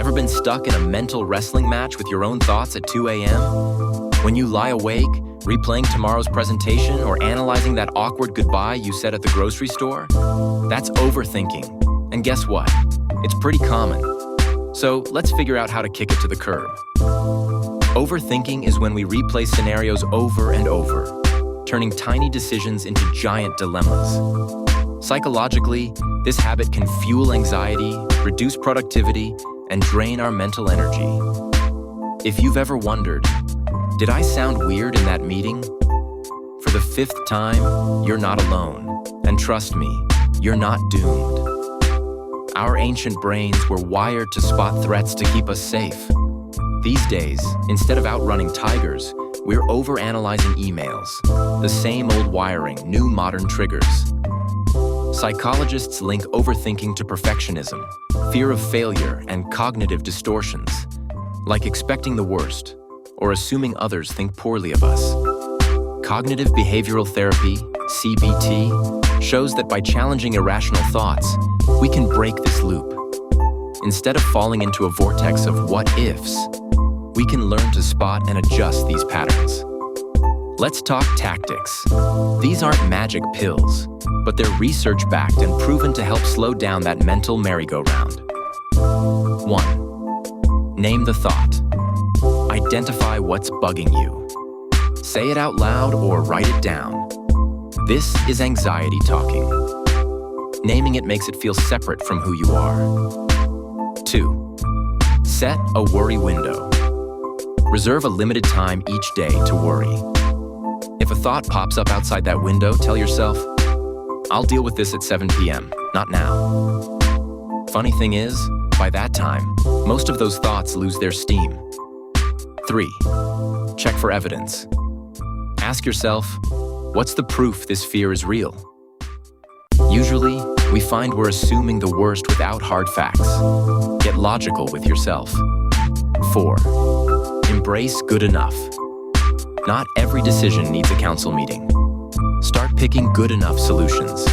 Ever been stuck in a mental wrestling match with your own thoughts at 2 a.m.? When you lie awake, replaying tomorrow's presentation or analyzing that awkward goodbye you said at the grocery store? That's overthinking. And guess what? It's pretty common. So let's figure out how to kick it to the curb. Overthinking is when we replay scenarios over and over, turning tiny decisions into giant dilemmas. Psychologically, this habit can fuel anxiety, reduce productivity, and drain our mental energy. If you've ever wondered, did I sound weird in that meeting? For the 5th time, you're not alone. And trust me, you're not doomed. Our ancient brains were wired to spot threats to keep us safe. These days, instead of outrunning tigers, we're overanalyzing emails. The same old wiring, new modern triggers. Psychologists link overthinking to perfectionism, fear of failure, and cognitive distortions, like expecting the worst or assuming others think poorly of us. Cognitive behavioral therapy, CBT, shows that by challenging irrational thoughts, we can break this loop. Instead of falling into a vortex of what-ifs, we can learn to spot and adjust these patterns. Let's talk tactics. These aren't magic pills, but they're research-backed and proven to help slow down that mental merry-go-round. 1. Name the thought. Identify what's bugging you. Say it out loud or write it down. This is anxiety talking. Naming it makes it feel separate from who you are. 2. Set a worry window. Reserve a limited time each day to worry. If a thought pops up outside that window, tell yourself, I'll deal with this at 7 p.m., not now. Funny thing is, by that time, most of those thoughts lose their steam. 3. Check for evidence. Ask yourself, what's the proof this fear is real? Usually, we find we're assuming the worst without hard facts. Get logical with yourself. 4. Embrace good enough. Not every decision needs a council meeting. Start picking good enough solutions.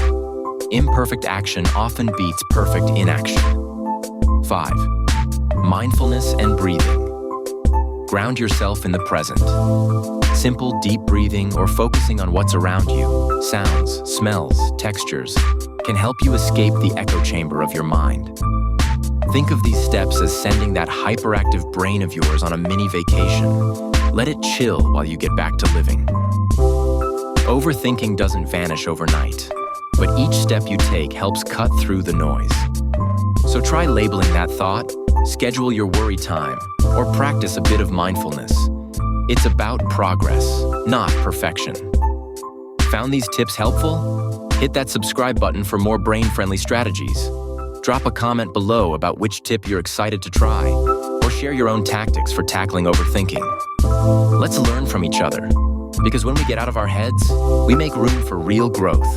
Imperfect action often beats perfect inaction. 5. Mindfulness and breathing. Ground yourself in the present. Simple, deep breathing or focusing on what's around you, sounds, smells, textures, can help you escape the echo chamber of your mind. Think of these steps as sending that hyperactive brain of yours on a mini vacation. Let it chill while you get back to living. Overthinking doesn't vanish overnight, but each step you take helps cut through the noise. So try labeling that thought, schedule your worry time, or practice a bit of mindfulness. It's about progress, not perfection. Found these tips helpful? Hit that subscribe button for more brain-friendly strategies. Drop a comment below about which tip you're excited to try, or share your own tactics for tackling overthinking. Let's learn from each other, because when we get out of our heads, we make room for real growth.